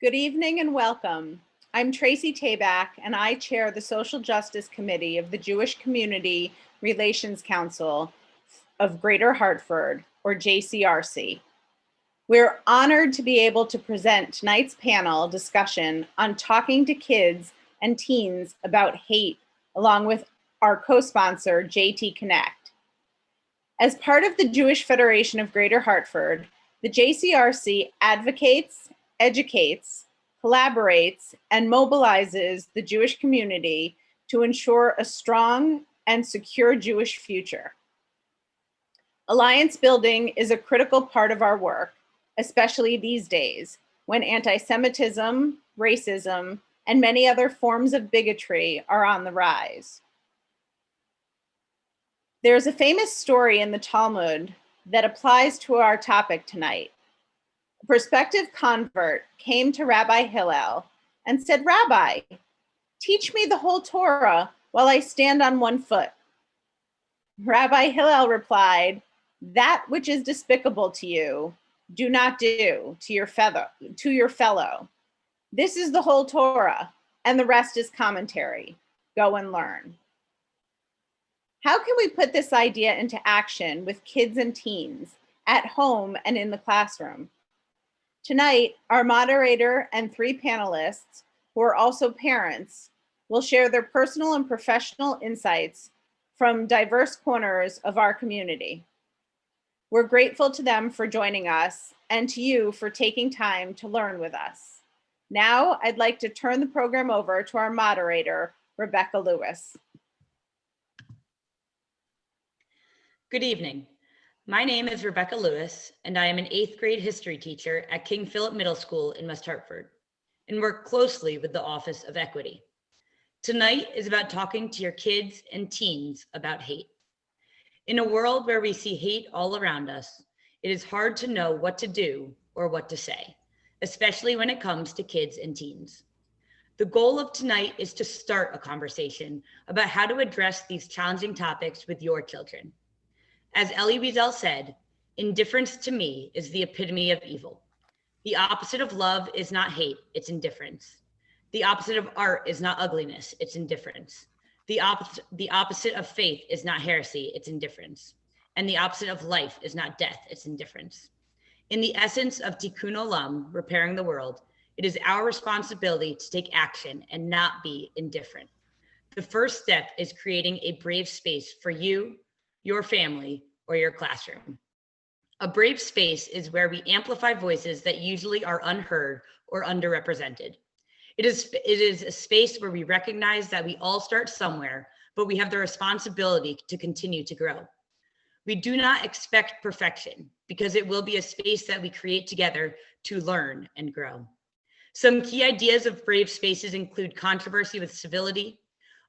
Good evening and welcome. I'm Tracy Tabak and I chair the Social Justice Committee of the Jewish Community Relations Council of Greater Hartford, or JCRC. We're honored to be able to present tonight's panel discussion on talking to kids and teens about hate, along with our co-sponsor, JT Connect. As part of the Jewish Federation of Greater Hartford, the JCRC advocates, educates, collaborates, and mobilizes the Jewish community to ensure a strong and secure Jewish future. Alliance building is a critical part of our work, especially these days, when anti-Semitism, racism, and many other forms of bigotry are on the rise. There's a famous story in the Talmud that applies to our topic tonight. A prospective convert came to Rabbi Hillel and said, "Rabbi, teach me the whole Torah while I stand on one foot." Rabbi Hillel replied, "That which is despicable to you, do not do to your fellow. This is the whole Torah, and the rest is commentary. Go and learn." How can we put this idea into action with kids and teens at home and in the classroom? Tonight, our moderator and three panelists, who are also parents, will share their personal and professional insights from diverse corners of our community. We're grateful to them for joining us and to you for taking time to learn with us. Now, I'd like to turn the program over to our moderator, Rebecca Lewis. Good evening. My name is Rebecca Lewis, and I am an 8th grade history teacher at King Philip Middle School in West Hartford, and work closely with the Office of Equity. Tonight is about talking to your kids and teens about hate. In a world where we see hate all around us, it is hard to know what to do or what to say, especially when it comes to kids and teens. The goal of tonight is to start a conversation about how to address these challenging topics with your children. As Elie Wiesel said, "Indifference to me is the epitome of evil. The opposite of love is not hate, it's indifference. The opposite of art is not ugliness, it's indifference. The opposite of faith is not heresy, it's indifference. And the opposite of life is not death, it's indifference." In the essence of tikkun olam, repairing the world, it is our responsibility to take action and not be indifferent. The first step is creating a brave space for you, your family, or your classroom. A brave space is where we amplify voices that usually are unheard or underrepresented. It is a space where we recognize that we all start somewhere, but we have the responsibility to continue to grow. We do not expect perfection because it will be a space that we create together to learn and grow. Some key ideas of brave spaces include controversy with civility,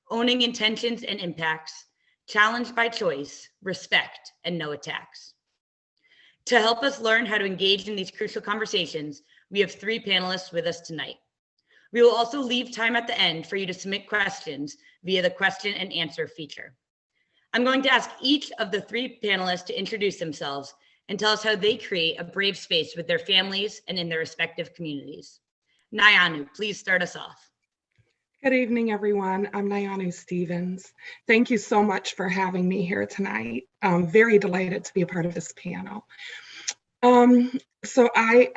owning intentions and impacts, challenge by choice, respect, and no attacks. To help us learn how to engage in these crucial conversations, we have three panelists with us tonight. We will also leave time at the end for you to submit questions via the question and answer feature. I'm going to ask each of the three panelists to introduce themselves and tell us how they create a brave space with their families and in their respective communities. Nayanu, please start us off. Good evening, everyone. I'm Nayanu Stevens. Thank you so much for having me here tonight. I'm very delighted to be a part of this panel. So I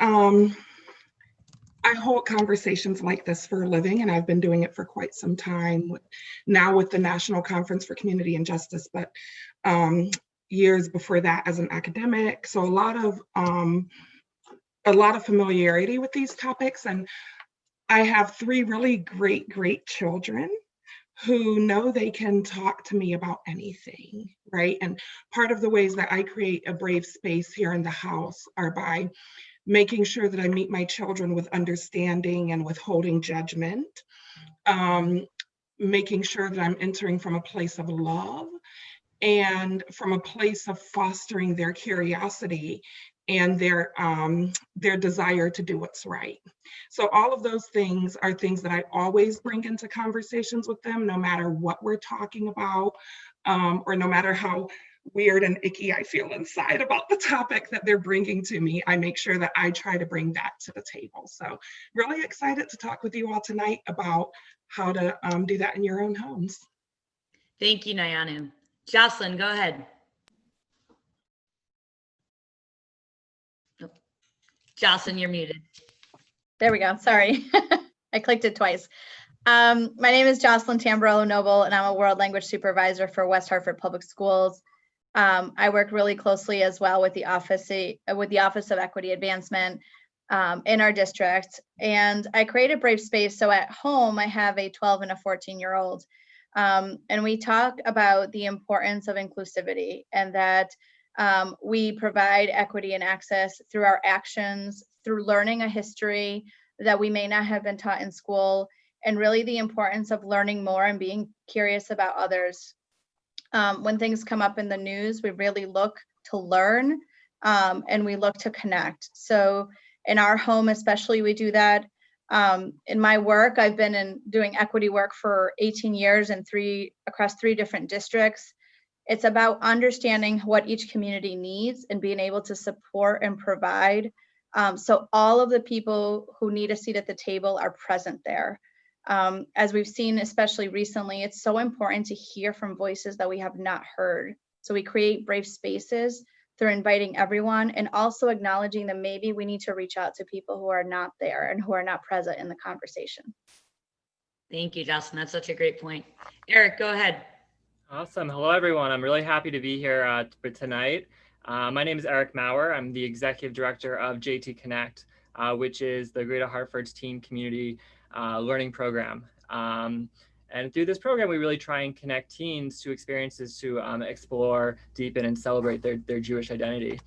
hold conversations like this for a living, and I've been doing it for quite some time, now with the National Conference for Community and Justice, but years before that as an academic. So a lot of familiarity with these topics, and I have three really great children who know they can talk to me about anything, right? And part of the ways that I create a brave space here in the house are by making sure that I meet my children with understanding and withholding judgment, making sure that I'm entering from a place of love and from a place of fostering their curiosity and their desire to do what's right. So all of those things are things that I always bring into conversations with them, no matter what we're talking about, or no matter how weird and icky I feel inside about the topic that they're bringing to me, I make sure that I try to bring that to the table. So really excited to talk with you all tonight about how to do that in your own homes. Thank you, Nayanu. Jocelyn, go ahead. Nope. Jocelyn, you're muted. There we go. Sorry. I clicked it twice. My name is Jocelyn Tamburello Noble, and I'm a World Language Supervisor for West Hartford Public Schools. I work really closely as well with the Office of Equity Advancement in our district. And I created Brave Space. So at home, I have a 12 and a 14-year-old. And we talk about the importance of inclusivity and that we provide equity and access through our actions, through learning a history that we may not have been taught in school, and really the importance of learning more and being curious about others. When things come up in the news, we really look to learn and we look to connect. So in our home, especially, we do that. In my work, I've been doing equity work for 18 years and across 3 different districts. It's about understanding what each community needs and being able to support and provide. So all of the people who need a seat at the table are present there. As we've seen, especially recently, it's so important to hear from voices that we have not heard. So we create brave spaces through inviting everyone and also acknowledging that maybe we need to reach out to people who are not there and who are not present in the conversation. Thank you, Jocelyn. That's such a great point. Eric, go ahead. Awesome. Hello, everyone. I'm really happy to be here for tonight. My name is Eric Maurer. I'm the Executive Director of JT Connect, which is the Greater Hartford's teen community learning program. And through this program, we really try and connect teens to experiences to explore, deepen, and celebrate their Jewish identity.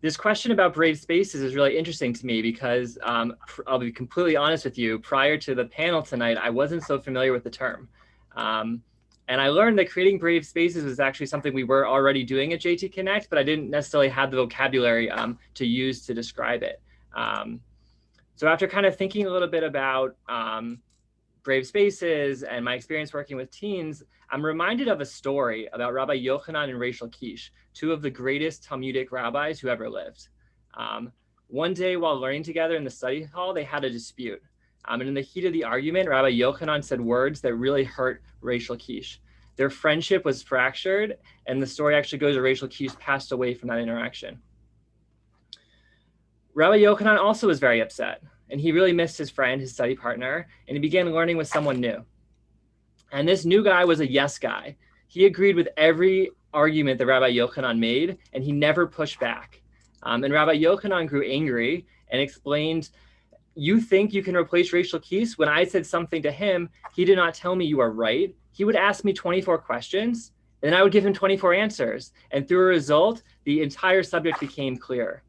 This question about brave spaces is really interesting to me because I'll be completely honest with you, prior to the panel tonight, I wasn't so familiar with the term. And I learned that creating brave spaces was actually something we were already doing at JT Connect, but I didn't necessarily have the vocabulary to use to describe it. So after kind of thinking a little bit about brave spaces and my experience working with teens, I'm reminded of a story about Rabbi Yochanan and Rachel Kish, 2 of the greatest Talmudic rabbis who ever lived. One day while learning together in the study hall, they had a dispute. And in the heat of the argument, Rabbi Yochanan said words that really hurt Rachel Kish. Their friendship was fractured, and the story actually goes that Rachel Kish passed away from that interaction. Rabbi Yochanan also was very upset, and he really missed his friend, his study partner, and he began learning with someone new. And this new guy was a yes guy. He agreed with every argument that Rabbi Yochanan made, and he never pushed back. And Rabbi Yochanan grew angry and explained, "You think you can replace Rachel Kish? When I said something to him, he did not tell me you are right. He would ask me 24 questions, and I would give him 24 answers. And through a result, the entire subject became clear."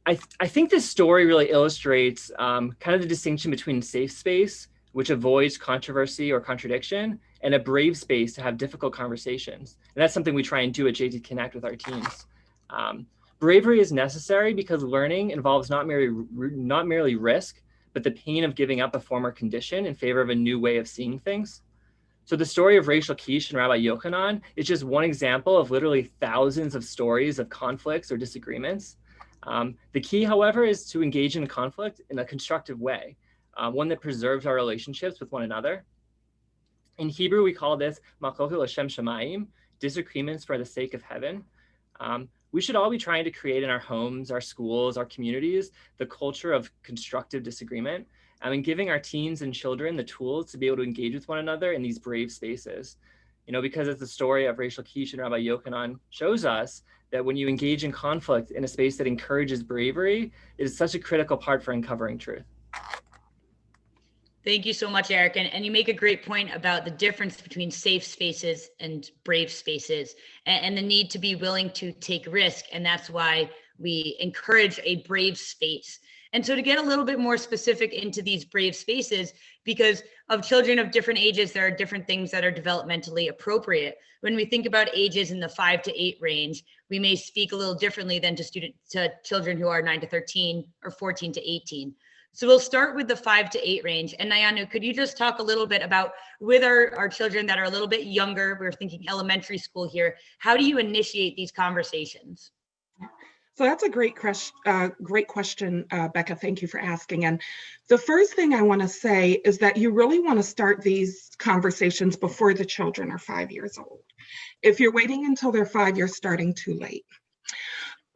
I think this story really illustrates kind of the distinction between safe space, which avoids controversy or contradiction, and a brave space to have difficult conversations. And that's something we try and do at JT Connect with our teams. Bravery is necessary because learning involves not merely risk, but the pain of giving up a former condition in favor of a new way of seeing things. So the story of Rachel Kish and Rabbi Yochanan is just one example of literally thousands of stories of conflicts or disagreements. The key, however, is to engage in conflict in a constructive way, one that preserves our relationships with one another. In Hebrew, we call this machloket l'shem shamayim, disagreements for the sake of heaven. We should all be trying to create in our homes, our schools, our communities, the culture of constructive disagreement, and giving our teens and children the tools to be able to engage with one another in these brave spaces. Because as the story of Rachel Kish and Rabbi Yochanan shows us, that when you engage in conflict in a space that encourages bravery, it is such a critical part for uncovering truth. Thank you so much, Eric. And you make a great point about the difference between safe spaces and brave spaces and the need to be willing to take risk. And that's why we encourage a brave space. And so to get a little bit more specific into these brave spaces, because of children of different ages, there are different things that are developmentally appropriate. When we think about ages in the 5 to 8 range, we may speak a little differently than to children who are 9 to 13 or 14 to 18. So we'll start with the 5 to 8 range. And Nayanu, could you just talk a little bit about with our children that are a little bit younger, we're thinking elementary school here, how do you initiate these conversations? So that's a great question, Becca. Thank you for asking. And the first thing I want to say is that you really want to start these conversations before the children are 5 years old. If you're waiting until they're 5, you're starting too late.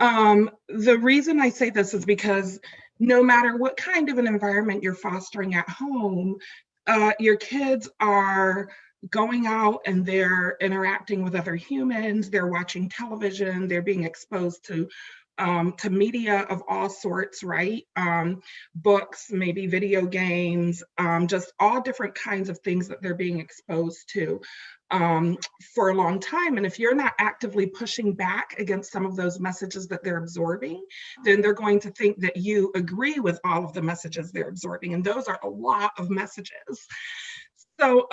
The reason I say this is because no matter what kind of an environment you're fostering at home, your kids are going out and they're interacting with other humans, they're watching television, they're being exposed to media of all sorts, right? Books, maybe video games, just all different kinds of things that they're being exposed to for a long time. And if you're not actively pushing back against some of those messages that they're absorbing, then they're going to think that you agree with all of the messages they're absorbing. And those are a lot of messages. So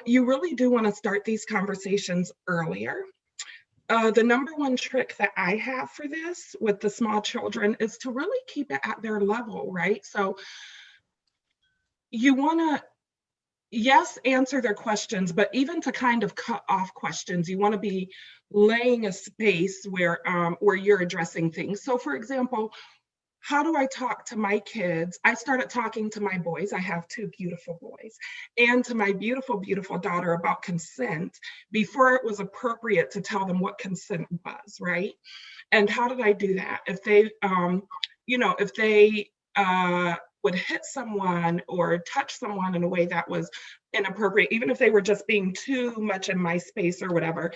you really do want to start these conversations earlier. The number one trick that I have for this with the small children is to really keep it at their level, right? So you want to, yes, answer their questions, but even to kind of cut off questions, you want to be laying a space where you're addressing things. So for example, how do I talk to my kids? I started talking to my boys. I have 2 beautiful boys, and to my beautiful, beautiful daughter about consent before it was appropriate to tell them what consent was, right? And how did I do that? If they, if they would hit someone or touch someone in a way that was inappropriate, even if they were just being too much in my space or whatever,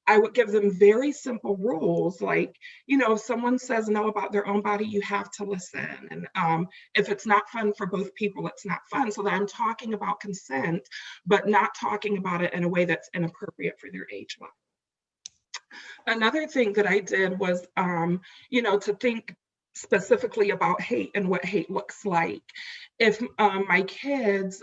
I would give them very simple rules like, if someone says no about their own body, you have to listen. And if it's not fun for both people, it's not fun. So that I'm talking about consent, but not talking about it in a way that's inappropriate for their age level. Another thing that I did was, to think specifically about hate and what hate looks like. If my kids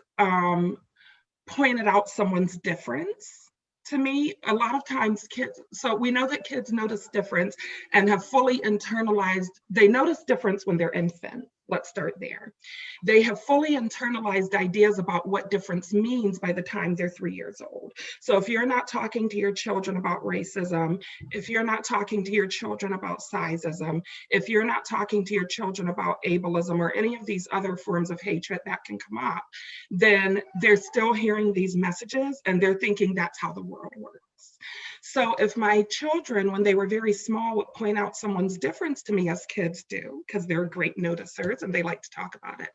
pointed out someone's difference to me, a lot of times kids, so we know that kids notice difference and have fully internalized, they notice difference when they're infant. Let's start there. They have fully internalized ideas about what difference means by the time they're 3 years old. So if you're not talking to your children about racism, if you're not talking to your children about sizeism, if you're not talking to your children about ableism or any of these other forms of hatred that can come up, then they're still hearing these messages and they're thinking that's how the world works. So if my children, when they were very small, would point out someone's difference to me, as kids do, because they're great noticers and they like to talk about it,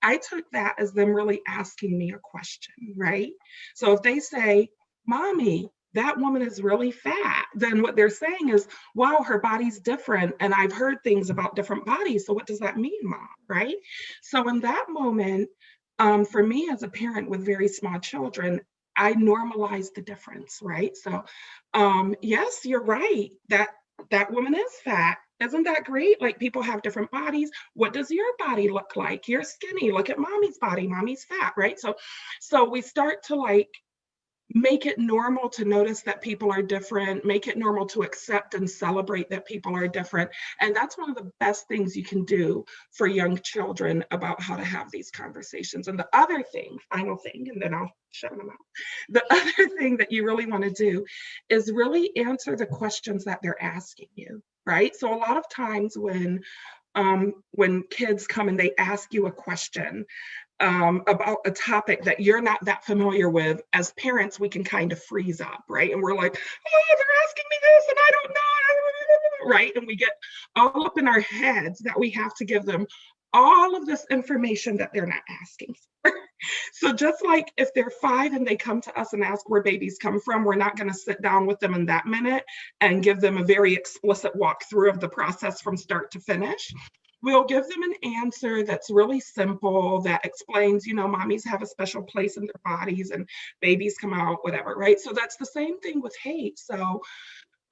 I took that as them really asking me a question, right? So if they say, "Mommy, that woman is really fat," then what they're saying is, "Wow, her body's different. And I've heard things about different bodies. So what does that mean, Mom?" Right? So in that moment, for me as a parent with very small children, I normalize the difference, right? So yes, you're right, that woman is fat. Isn't that great? Like, people have different bodies. What does your body look like? You're skinny. Look at mommy's body. Mommy's fat, right? So we start to like make it normal to notice that people are different, make it normal to accept and celebrate that people are different. And that's one of the best things you can do for young children about how to have these conversations. And the other thing, final thing, and then I'll shut them out. The other thing that you really want to do is really answer the questions that they're asking you, right? So a lot of times when kids come and they ask you a question, about a topic that you're not that familiar with, as parents, we can kind of freeze up, right? And we're like, "Oh, they're asking me this and I don't know," right? And we get all up in our heads that we have to give them all of this information that they're not asking for. So just like if they're 5 and they come to us and ask where babies come from, we're not going to sit down with them in that minute and give them a very explicit walkthrough of the process from start to finish. We'll give them an answer that's really simple, that explains, mommies have a special place in their bodies and babies come out, whatever, right? So that's the same thing with hate. So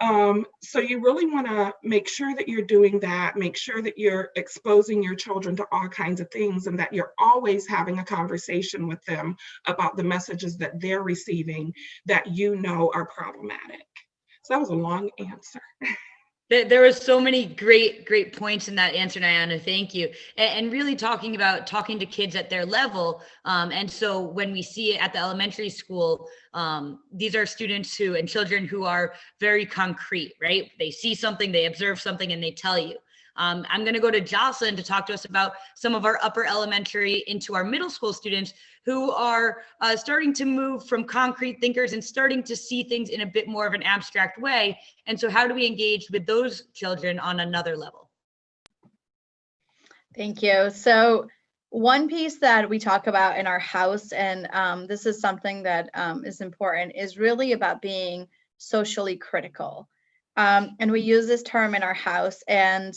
you really want to make sure that you're doing that, make sure that you're exposing your children to all kinds of things, and that you're always having a conversation with them about the messages that they're receiving that are problematic. So that was a long answer. There was so many great points in that answer, Nyana. Thank you. And really talking to kids at their level. And so when we see it at the elementary school, these are students and children who are very concrete, right? They see something, they observe something, and they tell you. I'm going to go to Jocelyn to talk to us about some of our upper elementary into our middle school students who are starting to move from concrete thinkers and starting to see things in a bit more of an abstract way. And so how do we engage with those children on another level? Thank you. So one piece that we talk about in our house, and this is something that is important, is really about being socially critical. And we use this term in our house. And,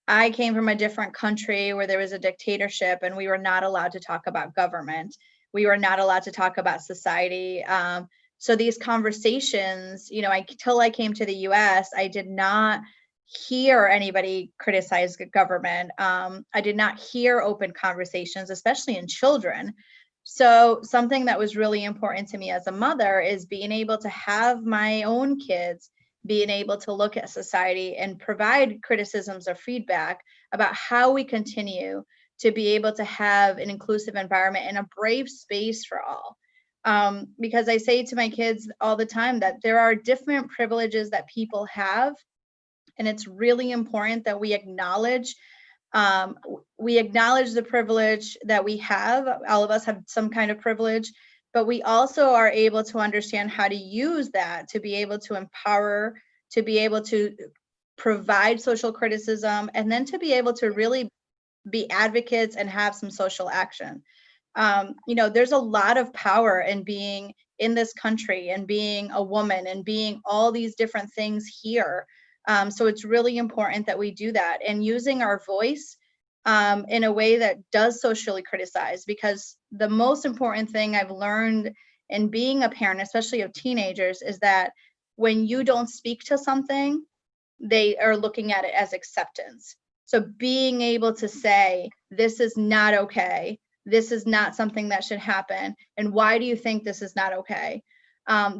I came from a different country where there was a dictatorship and we were not allowed to talk about government. We were not allowed to talk about society. So these conversations, till I came to the US, I did not hear anybody criticize the government. I did not hear open conversations, especially in children. So something that was really important to me as a mother is being able to have my own kids being able to look at society and provide criticisms or feedback about how we continue to be able to have an inclusive environment and a brave space for all. Because I say to my kids all the time that there are different privileges that people have, and it's really important that we acknowledge the privilege that we have. All of us have some kind of privilege, but we also are able to understand how to use that to be able to empower, to be able to provide social criticism, and then to be able to really be advocates and have some social action. There's a lot of power in being in this country and being a woman and being all these different things here. So it's really important that we do that and using our voice in a way that does socially criticize, because the most important thing I've learned in being a parent, especially of teenagers, is that when you don't speak to something, they are looking at it as acceptance. So being able to say, this is not okay, this is not something that should happen, and why do you think this is not okay?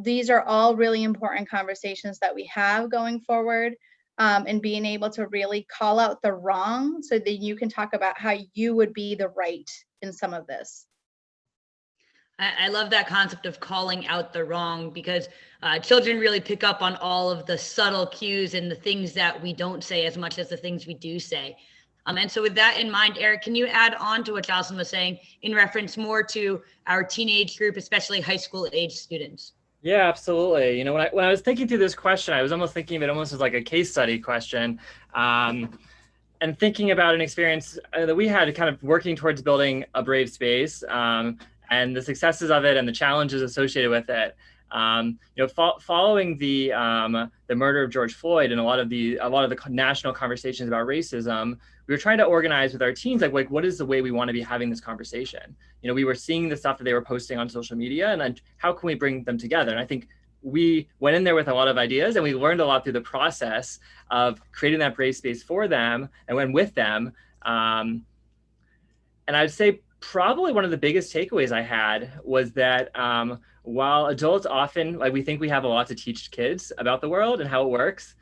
These are all really important conversations that we have going forward, and being able to really call out the wrong so that you can talk about how you would be the right in some of this. I love that concept of calling out the wrong, because children really pick up on all of the subtle cues and the things that we don't say as much as the things we do say. And so with that in mind, Eric, can you add on to what Jocelyn was saying in reference more to our teenage group, especially high school age students? Yeah, absolutely. When I was thinking through this question, I was almost thinking of it almost as like a case study question, and thinking about an experience that we had kind of working towards building a brave space, and the successes of it and the challenges associated with it. Following the murder of George Floyd and a lot of the national conversations about racism, we were trying to organize with our teens, like what is the way we want to be having this conversation? We were seeing the stuff that they were posting on social media, and then how can we bring them together? And I think we went in there with a lot of ideas, and we learned a lot through the process of creating that brave space for them and went with them. And I'd say probably one of the biggest takeaways I had was that while adults often, we think we have a lot to teach kids about the world and how it works,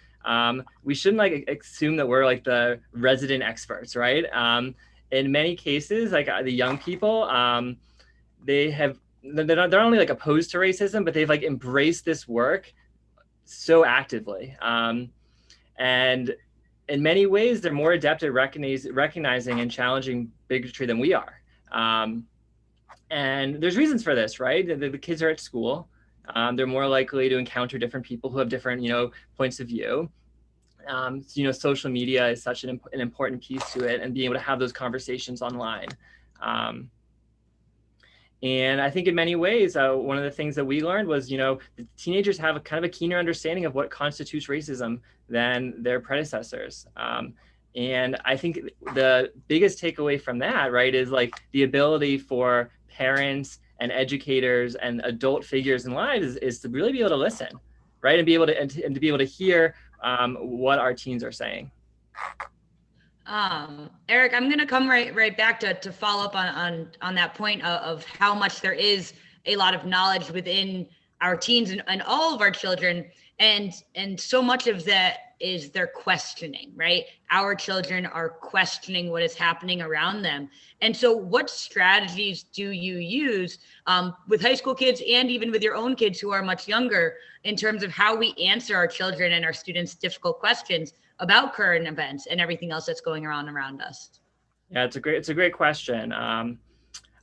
we shouldn't assume that we're the resident experts, right? In many cases, the young people, they're not only opposed to racism, but they've embraced this work so actively. And in many ways, they're more adept at recognizing and challenging bigotry than we are. And there's reasons for this, right? The kids are at school. They're more likely to encounter different people who have different, points of view. Social media is such an important piece to it, and being able to have those conversations online. And I think in many ways, one of the things that we learned was, the teenagers have a kind of a keener understanding of what constitutes racism than their predecessors. And I think the biggest takeaway from that, right, is the ability for parents and educators and adult figures in lives is to really be able to listen, right, and be able to and to be able to hear what our teens are saying. Eric, I'm going to come right back to follow up on that point of how much there is a lot of knowledge within our teens and all of our children, and so much of that is they're questioning, right? Our children are questioning what is happening around them. And so what strategies do you use with high school kids and even with your own kids who are much younger in terms of how we answer our children and our students' difficult questions about current events and everything else that's going on around us? Yeah, it's a great question.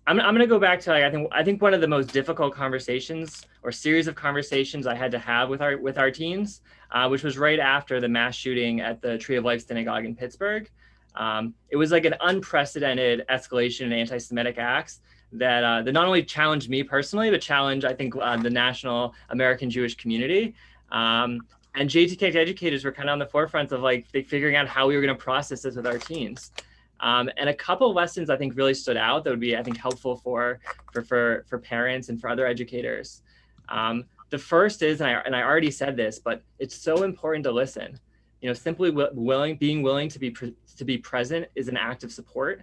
I'm going to go back to, like, I think one of the most difficult conversations or series of conversations I had to have with our teens, which was right after the mass shooting at the Tree of Life Synagogue in Pittsburgh. It was like an unprecedented escalation in anti-Semitic acts that not only challenged me personally, but challenged, I think, the national American Jewish community. And JTK educators were kind of on the forefront of like figuring out how we were going to process this with our teens. And a couple lessons I think really stood out that would be, I think, helpful for parents and for other educators. The first is, and I already said this, but it's so important to listen. You know, simply being willing to be present is an act of support.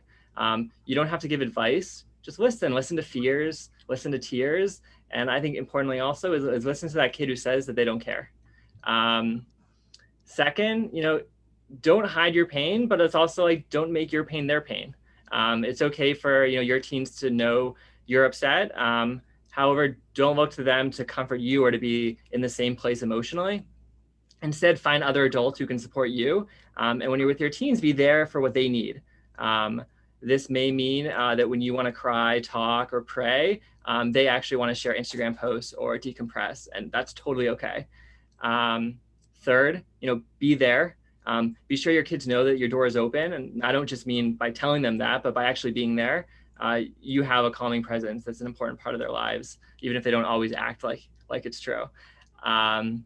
You don't have to give advice. Just listen to fears, listen to tears, and I think importantly also is listen to that kid who says that they don't care. Second, you know, don't hide your pain, but it's also like, don't make your pain their pain. It's okay for, you know, your teens to know you're upset. However, don't look to them to comfort you or to be in the same place emotionally. Instead, find other adults who can support you. And when you're with your teens, be there for what they need. This may mean that when you want to cry, talk, or pray, they actually want to share Instagram posts or decompress, and that's totally okay. Third, you know, be there. Be sure your kids know that your door is open, and I don't just mean by telling them that, but by actually being there. You have a calming presence that's an important part of their lives, even if they don't always act like it's true. And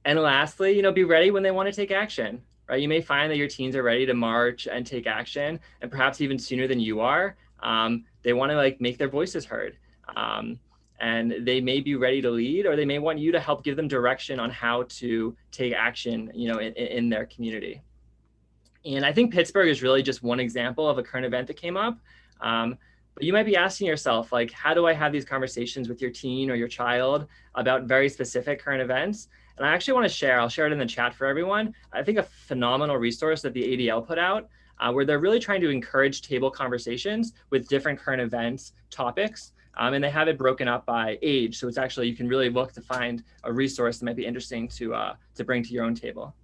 lastly, you know, be ready when they want to take action, right? You may find that your teens are ready to march and take action, and perhaps even sooner than you are. They want to like make their voices heard. And they may be ready to lead, or they may want you to help give them direction on how to take action, you know, in their community. And I think Pittsburgh is really just one example of a current event that came up. But you might be asking yourself, like, how do I have these conversations with your teen or your child about very specific current events? And I actually want to share, I'll share it in the chat for everyone, I think a phenomenal resource that the ADL put out, where they're really trying to encourage table conversations with different current events topics. And they have it broken up by age. So it's actually, you can really look to find a resource that might be interesting to bring to your own table.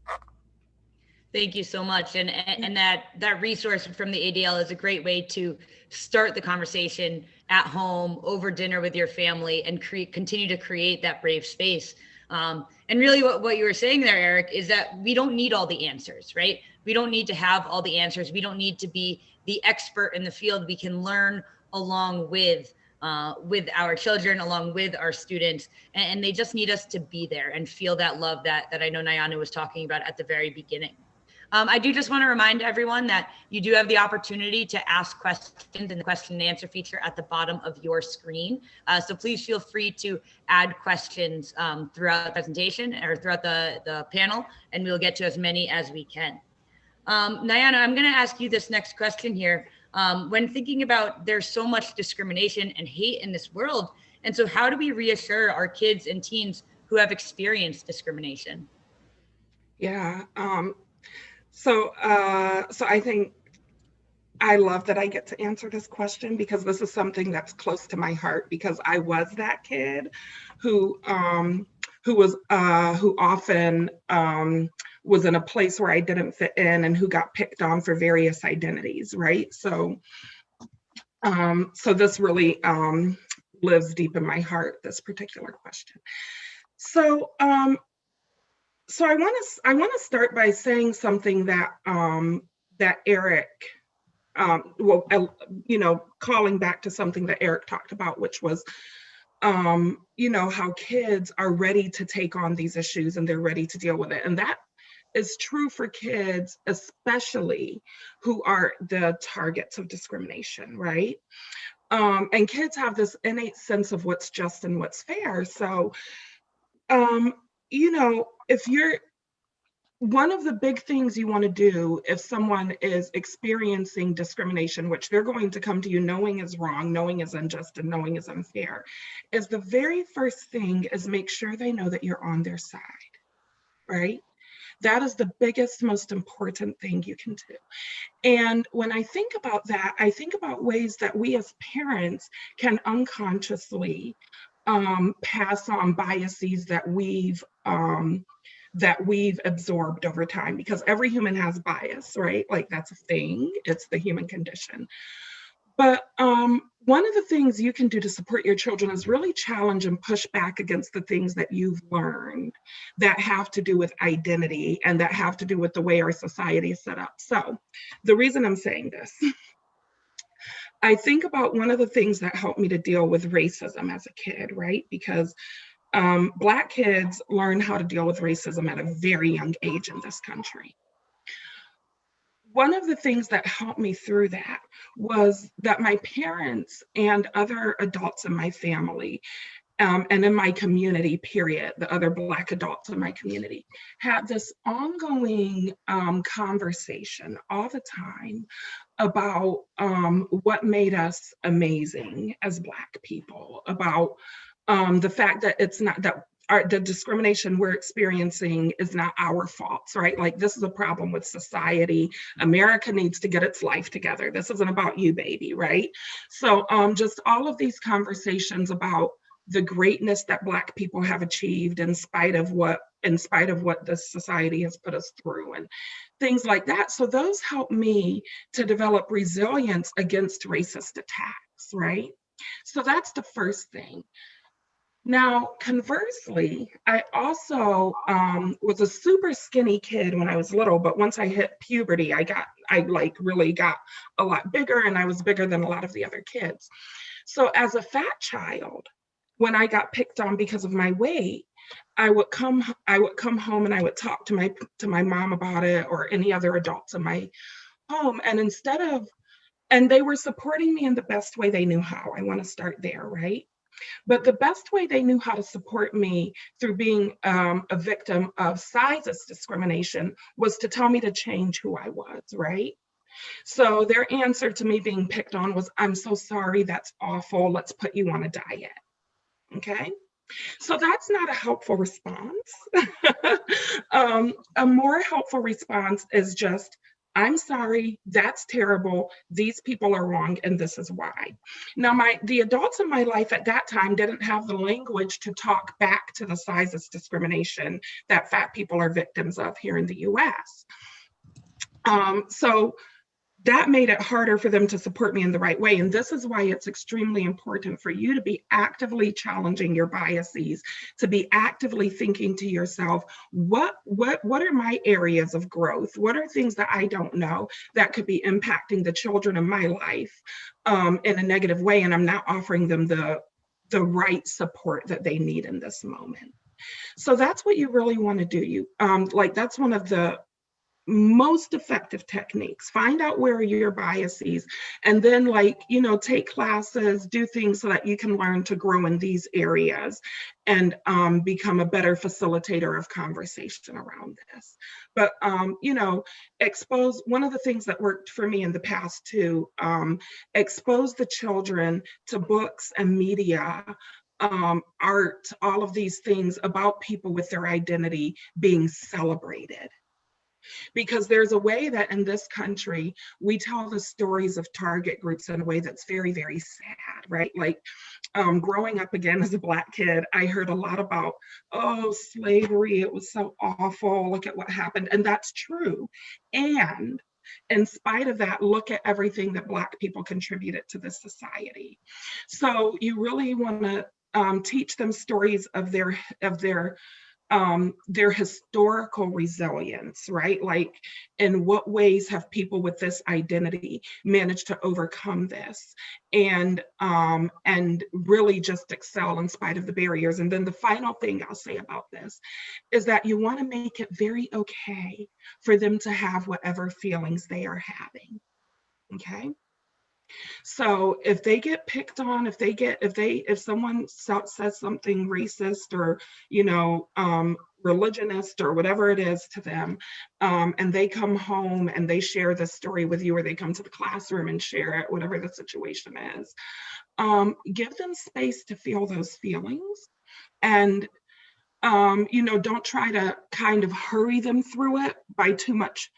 Thank you so much. And that resource from the ADL is a great way to start the conversation at home, over dinner with your family, and continue to create that brave space. And really what you were saying there, Eric, is that we don't need all the answers, right? We don't need to have all the answers. We don't need to be the expert in the field. We can learn along with our children, along with our students, and they just need us to be there and feel that love that I know Nayana was talking about at the very beginning. I do just want to remind everyone that you do have the opportunity to ask questions in the question and answer feature at the bottom of your screen. So please feel free to add questions throughout the presentation or throughout the panel, and we'll get to as many as we can. Nayana, I'm going to ask you this next question here. When thinking about there's so much discrimination and hate in this world, and so how do we reassure our kids and teens who have experienced discrimination? Yeah. So I think I love that I get to answer this question, because this is something that's close to my heart, because I was that kid who often was in a place where I didn't fit in and who got picked on for various identities, right? So this really lives deep in my heart, this particular question. So I want to start by saying something that that Eric, calling back to something that Eric talked about, which was, how kids are ready to take on these issues and they're ready to deal with it. And that is true for kids, especially who are the targets of discrimination, right? And kids have this innate sense of what's just and what's fair. So, if you're, one of the big things you want to do if someone is experiencing discrimination, which they're going to come to you knowing is wrong, knowing is unjust, and knowing is unfair, is the very first thing is make sure they know that you're on their side, right? That is the biggest, most important thing you can do. And when I think about that, I think about ways that we as parents can unconsciously pass on biases that we've absorbed over time, because every human has bias, right? Like, that's a thing, it's the human condition. But one of the things you can do to support your children is really challenge and push back against the things that you've learned that have to do with identity and that have to do with the way our society is set up. So the reason I'm saying this, I think about one of the things that helped me to deal with racism as a kid, right? Because Black kids learn how to deal with racism at a very young age in this country. One of the things that helped me through that was that my parents and other adults in my family and in my community, period, the other Black adults in my community, had this ongoing conversation all the time about what made us amazing as Black people, about the fact that it's not that the discrimination we're experiencing is not our faults, right? Like, this is a problem with society. America needs to get its life together. This isn't about you, baby, right? So just all of these conversations about the greatness that Black people have achieved in spite of what this society has put us through and things like that. So those help me to develop resilience against racist attacks, right? So that's the first thing. Now, conversely, I also was a super skinny kid when I was little, but once I hit puberty, I really got a lot bigger, and I was bigger than a lot of the other kids. So as a fat child, when I got picked on because of my weight, I would come home and I would talk to my mom about it, or any other adults in my home, and they were supporting me in the best way they knew how. I want to start there, right? But the best way they knew how to support me through being a victim of sizes discrimination was to tell me to change who I was, right? So their answer to me being picked on was, "I'm so sorry, that's awful, let's put you on a diet." Okay? So that's not a helpful response. A more helpful response is just, "I'm sorry, that's terrible, these people are wrong, and this is why." Now, the adults in my life at that time didn't have the language to talk back to the sizes discrimination that fat people are victims of here in the US. So that made it harder for them to support me in the right way. And this is why it's extremely important for you to be actively challenging your biases, to be actively thinking to yourself, what are my areas of growth? What are things that I don't know that could be impacting the children in my life in a negative way, and I'm not offering them the right support that they need in this moment? So that's what you really want to do. That's one of the most effective techniques. Find out where are your biases, and then take classes, do things so that you can learn to grow in these areas and become a better facilitator of conversation around this. But expose, one of the things that worked for me in the past too, expose the children to books and media, art, all of these things about people with their identity being celebrated. Because there's a way that in this country, we tell the stories of target groups in a way that's very, very sad, right? Like growing up again as a Black kid, I heard a lot about, oh, slavery, it was so awful, look at what happened. And that's true. And in spite of that, look at everything that Black people contributed to this society. So you really want to teach them stories of their historical resilience, right? Like, in what ways have people with this identity managed to overcome this and really just excel in spite of the barriers? And then the final thing I'll say about this is that you want to make it very okay for them to have whatever feelings they are having, okay? So if they get picked on, if someone says something racist or, religionist or whatever it is to them, and they come home and they share this story with you, or they come to the classroom and share it, whatever the situation is, give them space to feel those feelings, and Don't try to kind of hurry them through it by too much,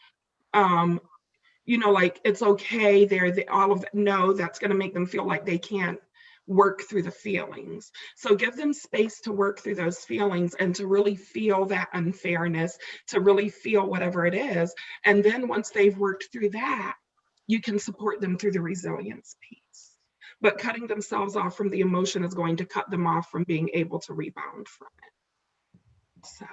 like it's okay, all of that. No, that's going to make them feel like they can't work through the feelings. So give them space to work through those feelings and to really feel that unfairness, to really feel whatever it is. And then once they've worked through that, you can support them through the resilience piece. But cutting themselves off from the emotion is going to cut them off from being able to rebound from it. So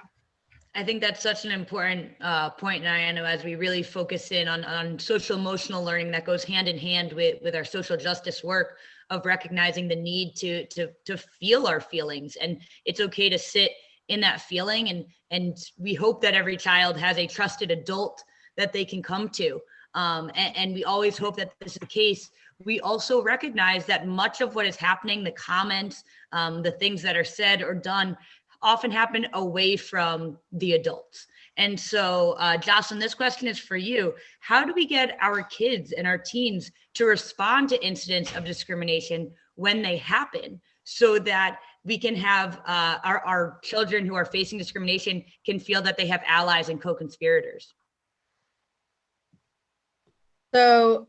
I think that's such an important point, Diana, as we really focus in on social emotional learning that goes hand in hand with our social justice work of recognizing the need to feel our feelings. And it's okay to sit in that feeling. And we hope that every child has a trusted adult that they can come to. And we always hope that this is the case. We also recognize that much of what is happening, the comments, the things that are said or done, often happen away from the adults. And so, Jocelyn, this question is for you. How do we get our kids and our teens to respond to incidents of discrimination when they happen, so that we can have our children who are facing discrimination can feel that they have allies and co-conspirators? So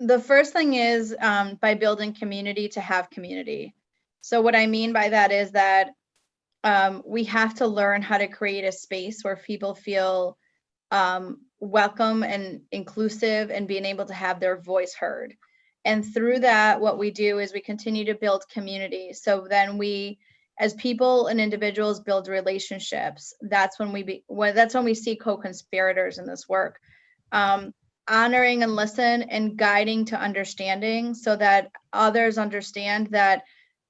the first thing is by building community to have community. So what I mean by that is that we have to learn how to create a space where people feel welcome and inclusive and being able to have their voice heard. And through that, what we do is we continue to build community. So then we, as people and individuals, build relationships. That's when we see co-conspirators in this work. Honoring and listen and guiding to understanding, so that others understand that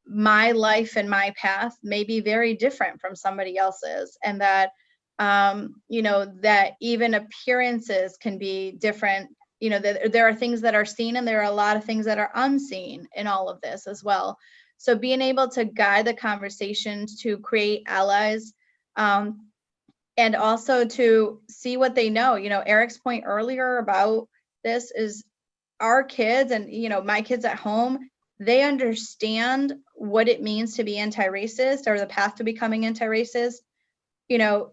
my life and my path may be very different from somebody else's, and that that even appearances can be different. There are things that are seen and there are a lot of things that are unseen in all of this as well. So being able to guide the conversations to create allies, and also to see what they know. Eric's point earlier about this is our kids and my kids at home, they understand what it means to be anti-racist or the path to becoming anti-racist,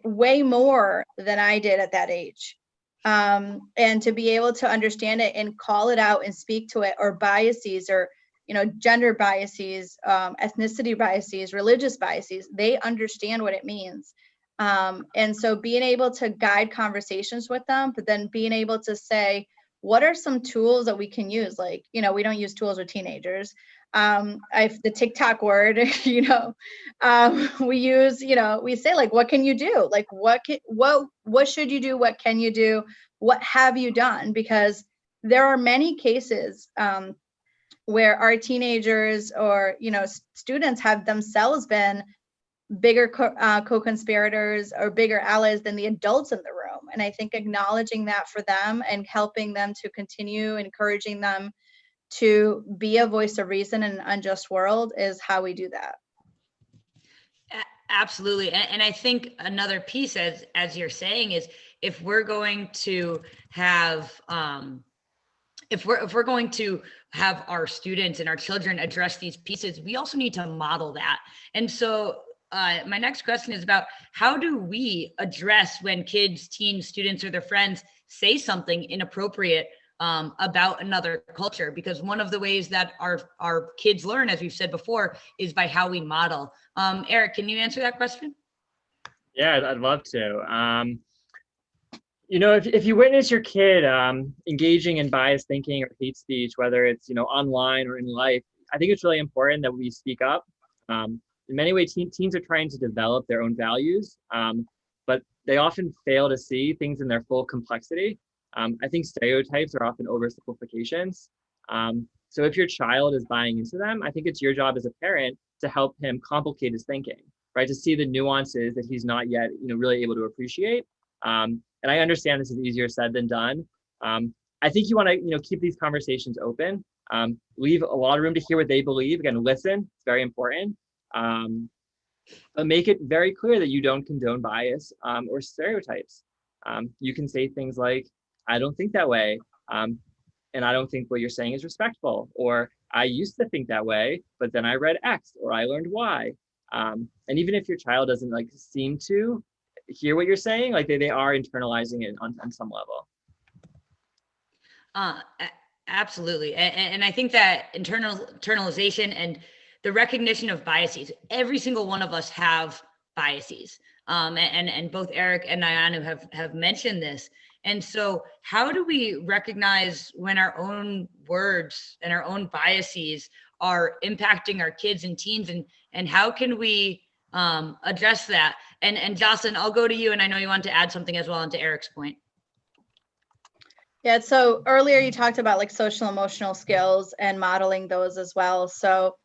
way more than I did at that age. And to be able to understand it and call it out and speak to it, or biases, or, gender biases, ethnicity biases, religious biases, they understand what it means. And so being able to guide conversations with them, but then being able to say, what are some tools that we can use? Like, we don't use tools with teenagers. The TikTok word, we use, we say, like, what can you do? Like, what should you do? What can you do? What have you done? Because there are many cases where our teenagers or, students have themselves been bigger co-conspirators or bigger allies than the adults in the room. And I think acknowledging that for them and helping them to continue encouraging them to be a voice of reason in an unjust world is how we do that. Absolutely. And I think another piece, as you're saying, is if we're going to have if we're going to have our students and our children address these pieces, we also need to model that. And so my next question is about how do we address when kids, teens, students, or their friends say something inappropriate about another culture? Because one of the ways that our kids learn, as we've said before, is by how we model. Eric, can you answer that question? Yeah, I'd love to. If you witness your kid engaging in biased thinking or hate speech, whether it's online or in life, I think it's really important that we speak up. In many ways, teens are trying to develop their own values, but they often fail to see things in their full complexity. I think stereotypes are often oversimplifications. So if your child is buying into them, I think it's your job as a parent to help him complicate his thinking, right? To see the nuances that he's not yet, really able to appreciate. And I understand this is easier said than done. I think you want to, keep these conversations open. Leave a lot of room to hear what they believe. Again, listen, it's very important. But make it very clear that you don't condone bias or stereotypes. You can say things like, I don't think that way, and I don't think what you're saying is respectful, or I used to think that way, but then I read X, or I learned Y. And even if your child doesn't like seem to hear what you're saying, like they are internalizing it on some level. Absolutely. And I think that internalization and the recognition of biases, every single one of us have biases. And both Eric and Nyanu have mentioned this. And so how do we recognize when our own words and our own biases are impacting our kids and teens, and how can we address that? And Jocelyn, I'll go to you, and I know you want to add something as well onto Eric's point. Yeah, so earlier you talked about like social emotional skills and modeling those as well. So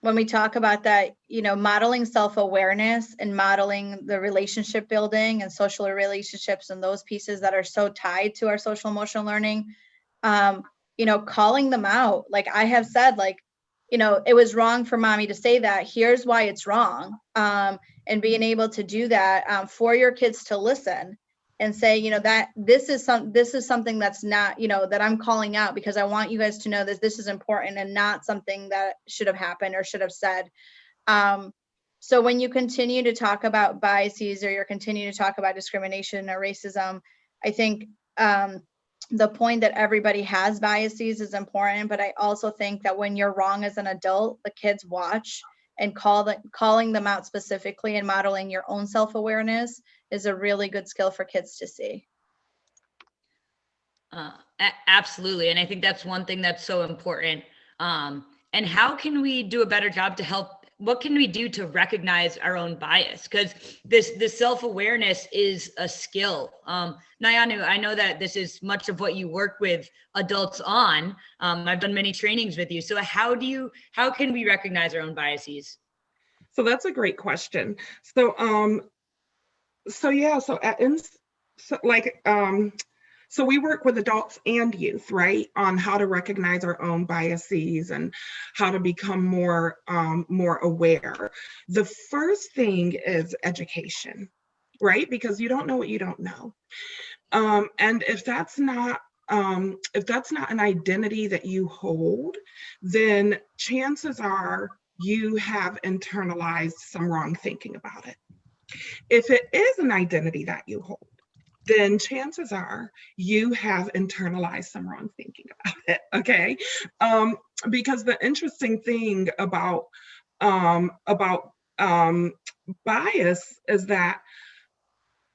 when we talk about that, you know, modeling self-awareness and modeling the relationship building and social relationships and those pieces that are so tied to our social emotional learning, you know, calling them out. Like I have said, like, you know, it was wrong for mommy to say that. Here's why it's wrong. And being able to do that for your kids to listen and say, you know, that this is something that's not, you know, that I'm calling out because I want you guys to know that this is important and not something that should have happened or should have said. So when you continue to talk about biases or you're continuing to talk about discrimination or racism, I think the point that everybody has biases is important, but I also think that when you're wrong as an adult, the kids watch, and calling them out specifically and modeling your own self-awareness is a really good skill for kids to see. Absolutely. And I think that's one thing that's so important. And how can we do a better job to help? What can we do to recognize our own bias? Because this self-awareness is a skill. Nyanu, I know that this is much of what you work with adults on. I've done many trainings with you. So how can we recognize our own biases? So that's a great question. So we work with adults and youth, right, on how to recognize our own biases and how to become more aware. The first thing is education, right? Because you don't know what you don't know. And if that's not an identity that you hold, then chances are you have internalized some wrong thinking about it. If it is an identity that you hold, then chances are you have internalized some wrong thinking about it, okay? Because the interesting thing about bias is that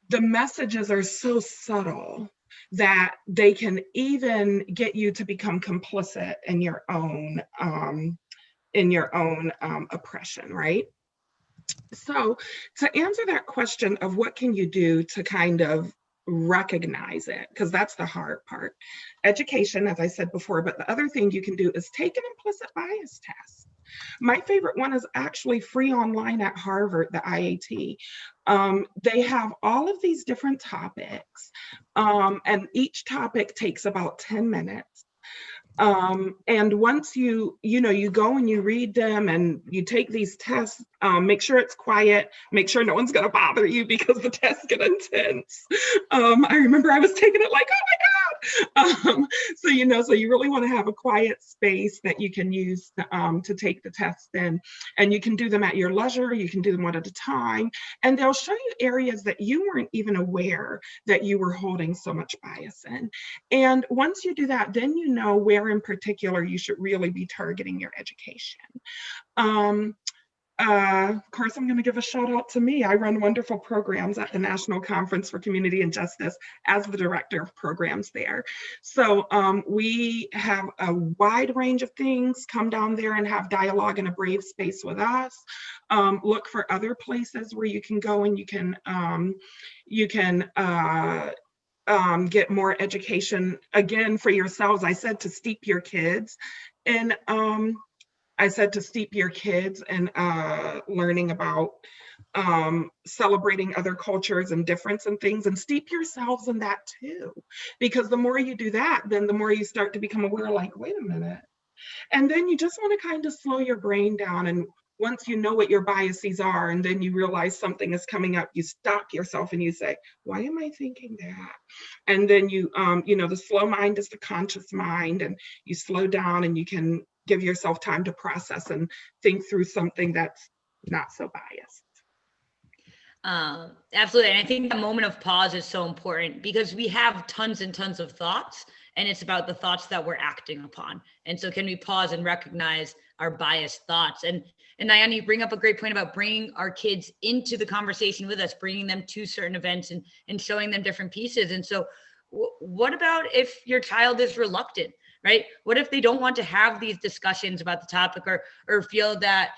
the messages are so subtle that they can even get you to become complicit in your own oppression, right? So to answer that question of what can you do to kind of recognize it, because that's the hard part. Education, as I said before, but the other thing you can do is take an implicit bias test. My favorite one is actually free online at Harvard, the IAT. They have all of these different topics, and each topic takes about 10 minutes. And once you go and you read them and you take these tests, make sure it's quiet, make sure no one's going to bother you because the tests get intense. I remember I was taking it like, oh my God. So you really want to have a quiet space that you can use to take the tests in, and you can do them at your leisure. You can do them one at a time, and they'll show you areas that you weren't even aware that you were holding so much bias in. And once you do that, then you know where in particular you should really be targeting your education. Of course, I'm going to give a shout out to me. I run wonderful programs at the National Conference for Community and Justice as the director of programs there. So we have a wide range of things. Come down there and have dialogue in a brave space with us. Look for other places where you can go and you can get more education again for yourselves. I said to steep your kids in learning about celebrating other cultures and difference and things, and steep yourselves in that too. Because the more you do that, then the more you start to become aware, like, wait a minute. And then you just want to kind of slow your brain down, and once you know what your biases are, and then you realize something is coming up, you stop yourself and you say, why am I thinking that? And then the slow mind is the conscious mind, and you slow down and you can give yourself time to process and think through something that's not so biased. Absolutely. And I think that moment of pause is so important because we have tons and tons of thoughts, and it's about the thoughts that we're acting upon. And so can we pause and recognize our biased thoughts? And Diana, you bring up a great point about bringing our kids into the conversation with us, bringing them to certain events and showing them different pieces. And so what about if your child is reluctant, right? What if they don't want to have these discussions about the topic or feel that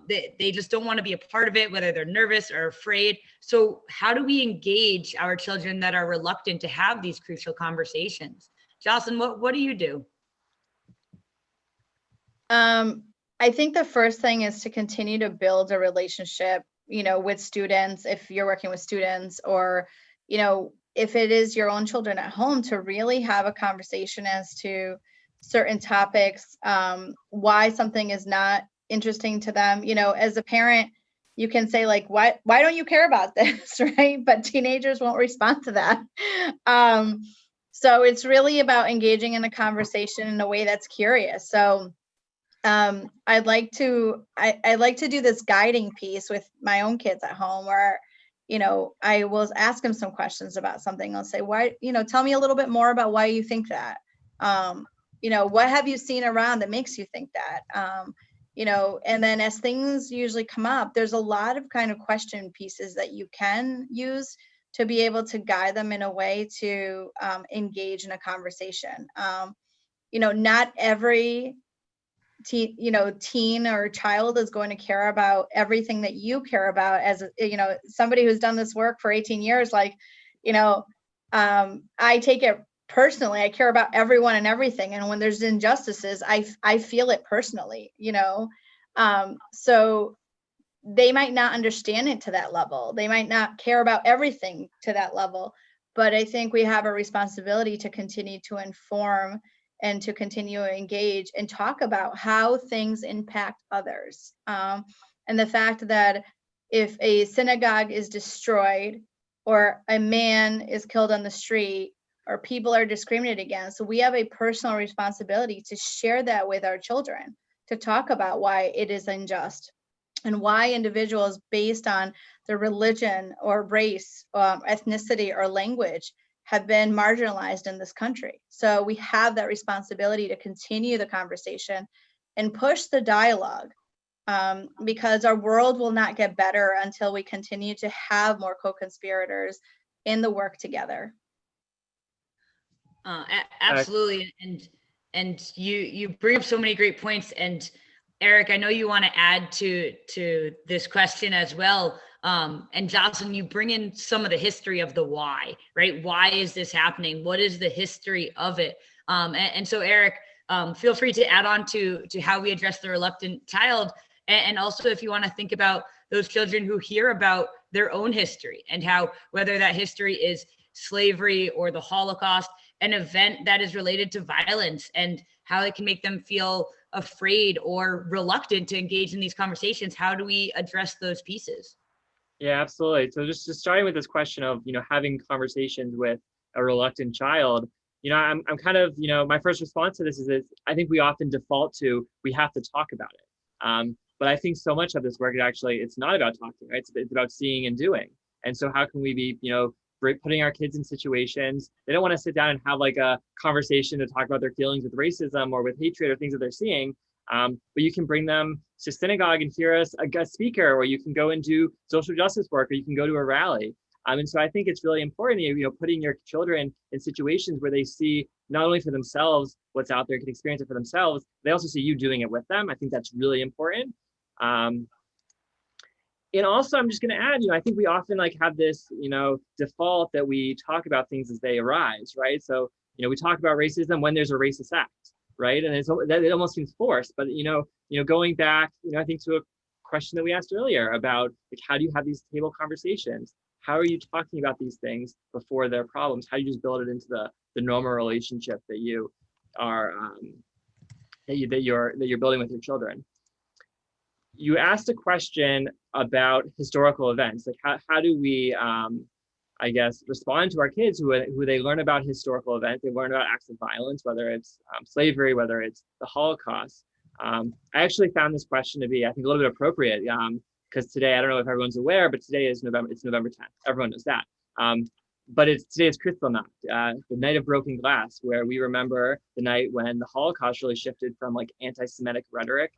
they just don't want to be a part of it, whether they're nervous or afraid? So how do we engage our children that are reluctant to have these crucial conversations? Jocelyn, what do you do? I think the first thing is to continue to build a relationship, with students, if you're working with students, or, if it is your own children at home, to really have a conversation as to certain topics, why something is not interesting to them. As a parent, you can say like, why don't you care about this, right? But teenagers won't respond to that. So it's really about engaging in a conversation in a way that's curious. So I'd like to do this guiding piece with my own kids at home where, I will ask them some questions about something. I'll say, why, tell me a little bit more about why you think that. What have you seen around that makes you think that? And then as things usually come up, there's a lot of kind of question pieces that you can use to be able to guide them in a way to engage in a conversation. Not every teen or child is going to care about everything that you care about. As somebody who's done this work for 18 years, I take it personally. I care about everyone and everything, and when there's injustices, I feel it personally. So they might not understand it to that level. They might not care about everything to that level, but I think we have a responsibility to continue to inform and to continue to engage and talk about how things impact others. And the fact that if a synagogue is destroyed or a man is killed on the street or people are discriminated against, we have a personal responsibility to share that with our children, to talk about why it is unjust and why individuals based on their religion or race, ethnicity or language have been marginalized in this country. So we have that responsibility to continue the conversation and push the dialogue, because our world will not get better until we continue to have more co-conspirators in the work together. Absolutely. And you bring up so many great points. And Eric, I know you want to add to this question as well. And Jocelyn, you bring in some of the history of the why, right? Why is this happening? What is the history of it? And so Eric, feel free to add on to how we address the reluctant child. And also if you want to think about those children who hear about their own history and how, whether that history is slavery or the Holocaust, an event that is related to violence, and how it can make them feel afraid or reluctant to engage in these conversations. How do we address those pieces? Yeah, absolutely. So just starting with this question of, having conversations with a reluctant child, I'm kind of, my first response to this is I think we often default to, we have to talk about it. But I think so much of this work, it's not about talking, right? It's about seeing and doing. And so how can we be, putting our kids in situations, they don't want to sit down and have like a conversation to talk about their feelings with racism or with hatred or things that they're seeing. But you can bring them to synagogue and hear a guest speaker, or you can go and do social justice work, or you can go to a rally. And so I think it's really important, putting your children in situations where they see not only for themselves what's out there, can experience it for themselves, they also see you doing it with them. I think that's really important. And also, I'm just going to add, I think we often have this, default that we talk about things as they arise, right? So, we talk about racism when there's a racist act, right? And it almost seems forced, but, going back, I think to a question that we asked earlier about how do you have these table conversations? How are you talking about these things before they're problems? How do you just build it into the normal relationship that you are, that you're building with your children? You asked a question about historical events, how do we, respond to our kids who they learn about historical events, they learn about acts of violence, whether it's slavery, whether it's the Holocaust. I actually found this question to be, I think, a little bit appropriate because today, I don't know if everyone's aware, but today is November 10th. Everyone knows that. But today is Kristallnacht, the night of broken glass, where we remember the night when the Holocaust really shifted from like anti-Semitic rhetoric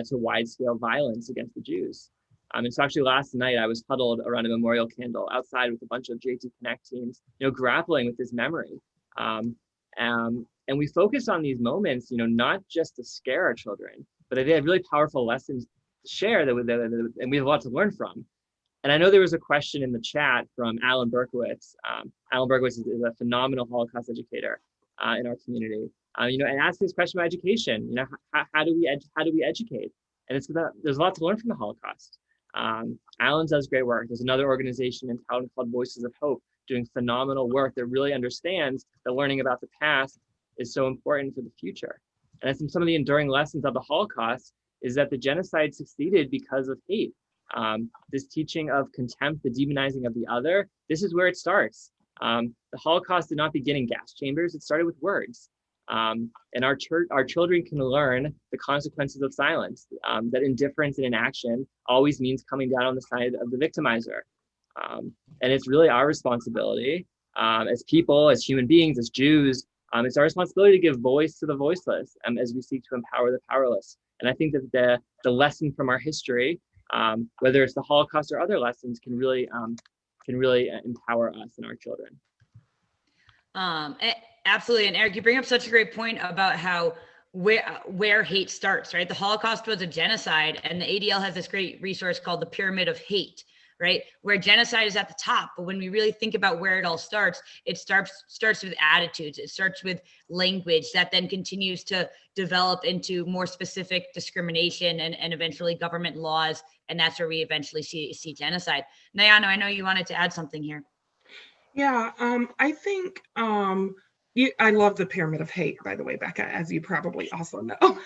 to wide-scale violence against the Jews. And so actually last night I was huddled around a memorial candle outside with a bunch of JT Connect teams, grappling with this memory. And we focus on these moments, not just to scare our children, but they have really powerful lessons to share and we have a lot to learn from. And I know there was a question in the chat from Alan Berkowitz. Alan Berkowitz is a phenomenal Holocaust educator in our community. And asking this question about education. How do we educate? And there's a lot to learn from the Holocaust. Alan does great work. There's another organization in town called Voices of Hope doing phenomenal work that really understands that learning about the past is so important for the future. And I think some of the enduring lessons of the Holocaust is that the genocide succeeded because of hate. This teaching of contempt, the demonizing of the other, this is where it starts. The Holocaust did not begin in gas chambers, it started with words. And our children can learn the consequences of silence, that indifference and inaction always means coming down on the side of the victimizer. And it's really our responsibility as people, as human beings, as Jews, it's our responsibility to give voice to the voiceless as we seek to empower the powerless. And I think that the lesson from our history, whether it's the Holocaust or other lessons, can really empower us and our children. Absolutely. And Eric, you bring up such a great point about how where hate starts, right? The Holocaust was a genocide, and the ADL has this great resource called the Pyramid of Hate, right? Where genocide is at the top. But when we really think about where it all starts, it starts with attitudes. It starts with language that then continues to develop into more specific discrimination and eventually government laws. And that's where we eventually see genocide. Nayano, I know you wanted to add something here. Yeah, I think I love the Pyramid of Hate, by the way, Becca, as you probably also know.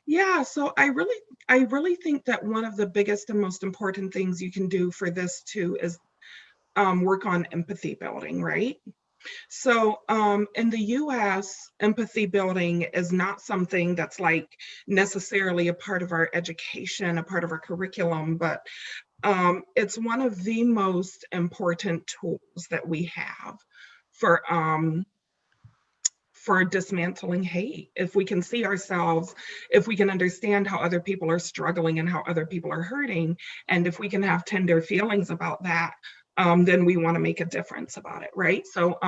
Yeah, so I really think that one of the biggest and most important things you can do for this too is work on empathy building, right? So in the US, empathy building is not something that's like necessarily a part of our education, a part of our curriculum, but it's one of the most important tools that we have for dismantling hate. If we can see ourselves, if we can understand how other people are struggling and how other people are hurting, and if we can have tender feelings about that, then we want to make a difference about it, right? So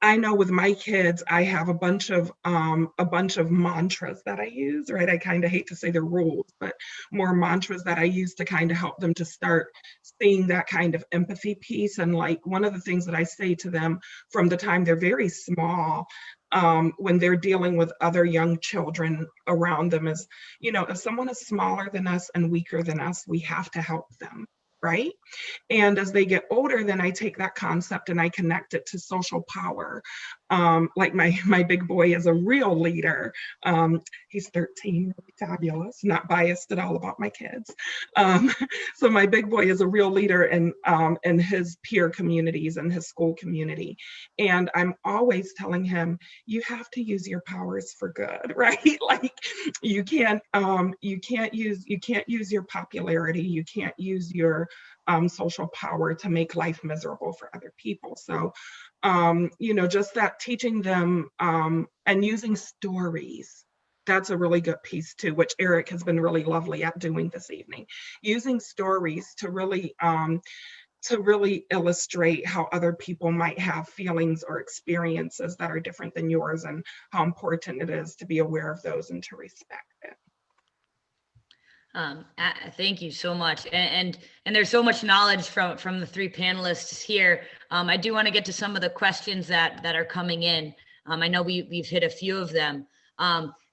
I know with my kids, I have a bunch of mantras that I use, right? I kind of hate to say they're rules, but more mantras that I use to kind of help them to start seeing that kind of empathy piece. And like one of the things that I say to them from the time they're very small, when they're dealing with other young children around them is, if someone is smaller than us and weaker than us, we have to help them. Right? And as they get older, then I take that concept and I connect it to social power. Like my big boy is a real leader. He's 13, really fabulous, not biased at all about my kids. So my big boy is a real leader in his peer communities and his school community. And I'm always telling him, you have to use your powers for good, right? Like you can't use your popularity, you can't use your social power to make life miserable for other people. So, just that teaching them and using stories, that's a really good piece too, which Eric has been really lovely at doing this evening. Using stories to really illustrate how other people might have feelings or experiences that are different than yours and how important it is to be aware of those and to respect it. Thank you so much. And there's so much knowledge from the three panelists here. I do want to get to some of the questions that are coming in. I know we've hit a few of them.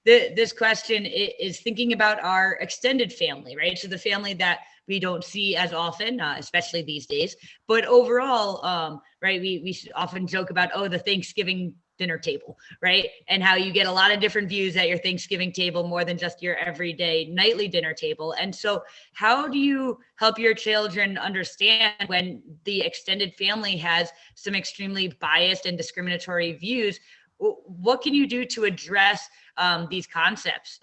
This question is thinking about our extended family, right? So the family that we don't see as often, especially these days, but overall, right, we often joke about, the Thanksgiving dinner table, right? And how you get a lot of different views at your Thanksgiving table more than just your everyday nightly dinner table. And so how do you help your children understand when the extended family has some extremely biased and discriminatory views? what can you do to address these concepts?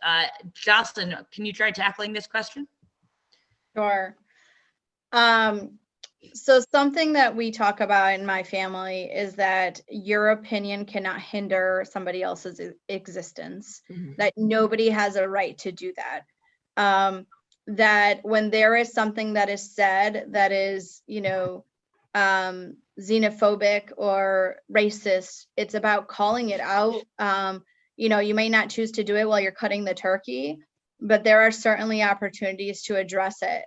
Jocelyn, can you try tackling this question? Sure. So something that we talk about in my family is that your opinion cannot hinder somebody else's existence, that nobody has a right to do that. That when there is something that is said that is, xenophobic or racist, it's about calling it out. You may not choose to do it while you're cutting the turkey, but there are certainly opportunities to address it.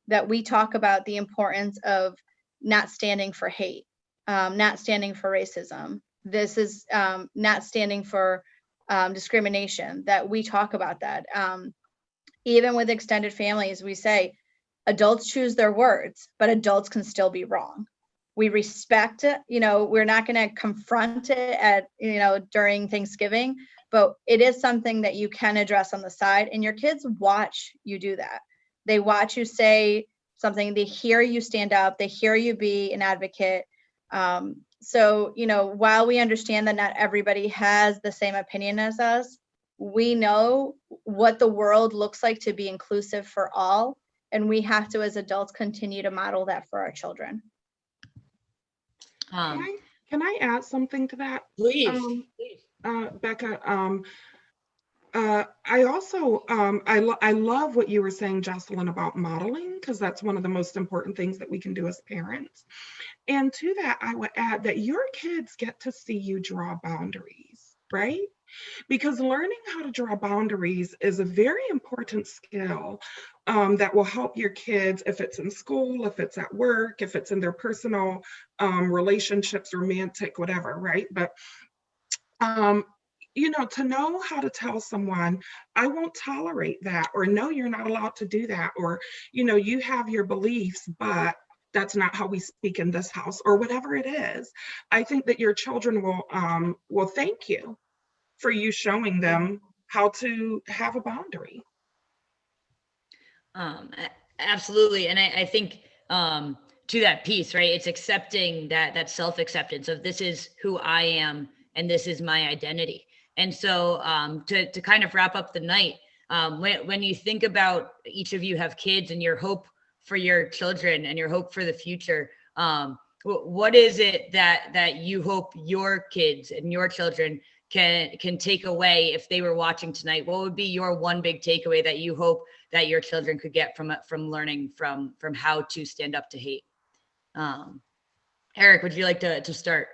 That we talk about the importance of not standing for hate, not standing for racism. This is not standing for discrimination, that we talk about that. Even with extended families, we say adults choose their words, but adults can still be wrong. We respect it. We're not going to confront it at, during Thanksgiving, but it is something that you can address on the side, and your kids watch you do that. They watch you say something, they hear you stand up, they hear you be an advocate. So, while we understand that not everybody has the same opinion as us, we know what the world looks like to be inclusive for all. And we have to, as adults, continue to model that for our children. Can I add something to that? Please. Becca, I also, I love what you were saying, Jocelyn, about modeling, because that's one of the most important things that we can do as parents. And to that, I would add that your kids get to see you draw boundaries, right? Because learning how to draw boundaries is a very important skill that will help your kids, if it's in school, if it's at work, if it's in their personal relationships, romantic, whatever, right? But to know how to tell someone, I won't tolerate that, or no, you're not allowed to do that, or, you have your beliefs, but that's not how we speak in this house, or whatever it is. I think that your children will thank you for you showing them how to have a boundary. Absolutely. And I think to that piece, right, it's accepting that self-acceptance of this is who I am and this is my identity. And so to kind of wrap up the night, when you think about each of you have kids and your hope for your children and your hope for the future, what is it that you hope your kids and your children can take away if they were watching tonight? What would be your one big takeaway that you hope that your children could get from learning from how to stand up to hate? Eric, would you like to start?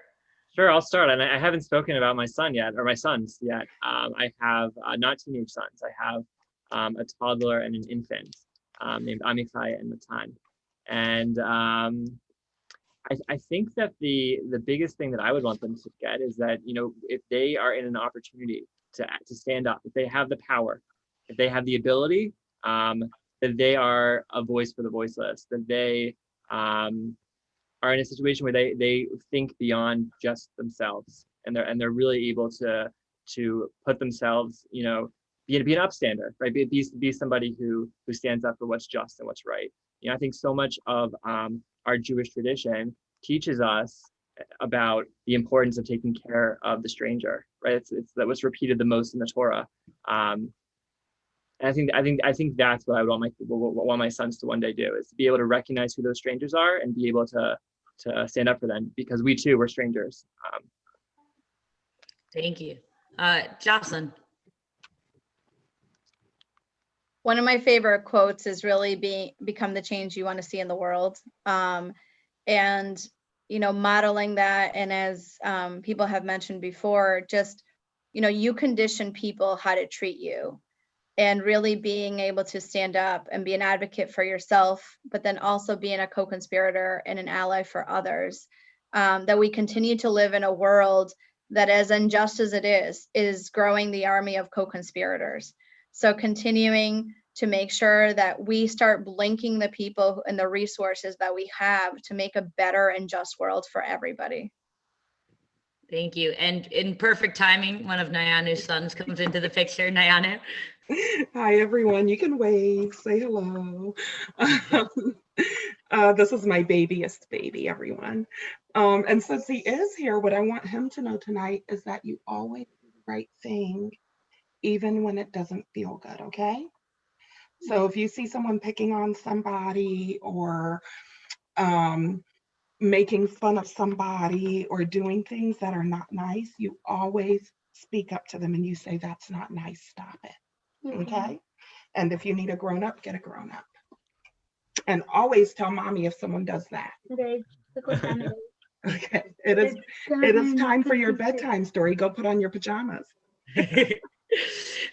Sure, I'll start. And I haven't spoken about my son yet, or my sons yet. I have not teenage sons. I have a toddler and an infant named Amikai and Matan. And I think that the biggest thing that I would want them to get is that, if they are in an opportunity to stand up, if they have the power, if they have the ability, that they are a voice for the voiceless, that they are in a situation where they think beyond just themselves, and they're really able to put themselves, be an upstander, right? Be somebody who stands up for what's just and what's right. I think so much of our Jewish tradition teaches us about the importance of taking care of the stranger, right? It's that what's repeated the most in the Torah. And I think that's what I would want my sons to one day do, is to be able to recognize who those strangers are and be able to stand up for them, because we too were strangers. Thank you. Jocelyn. One of my favorite quotes is really become the change you want to see in the world. And, modeling that. And as people have mentioned before, just, you condition people how to treat you, and really being able to stand up and be an advocate for yourself, but then also being a co-conspirator and an ally for others. That we continue to live in a world that, as unjust as it is growing the army of co-conspirators. So continuing to make sure that we start blinking the people and the resources that we have to make a better and just world for everybody. Thank you. And in perfect timing, one of Nayanu's sons comes into the picture. Nayanu. Hi, everyone. You can wave, say hello. This is my babyest baby, everyone. And since he is here, what I want him to know tonight is that you always do the right thing, even when it doesn't feel good, okay? So if you see someone picking on somebody or making fun of somebody or doing things that are not nice, you always speak up to them and you say, that's not nice, stop it, okay? And if you need a grown-up, get a grown-up. And always tell mommy if someone does that. Okay. Look what time it is. Okay, it is time for your bedtime story. Go put on your pajamas.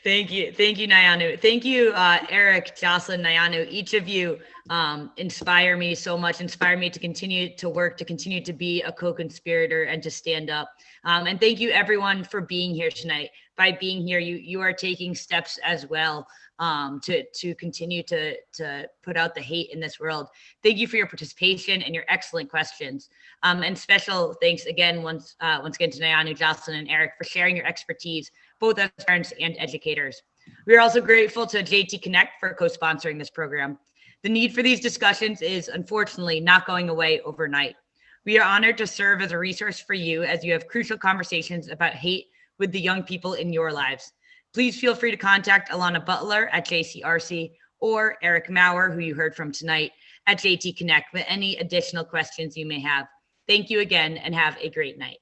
Thank you, Nyanu. Thank you, Eric, Jocelyn, Nyanu. Each of you inspire me so much. Inspire me to continue to work, to continue to be a co-conspirator, and to stand up. And thank you, everyone, for being here tonight. By being here, you are taking steps as well to continue to put out the hate in this world. Thank you for your participation and your excellent questions. And special thanks again, once again, to Nyanu, Jocelyn, and Eric for sharing your expertise, both as parents and educators. We are also grateful to JT Connect for co-sponsoring this program. The need for these discussions is unfortunately not going away overnight. We are honored to serve as a resource for you as you have crucial conversations about hate with the young people in your lives. Please feel free to contact Alana Butler at JCRC or Eric Maurer, who you heard from tonight, at JT Connect with any additional questions you may have. Thank you again and have a great night.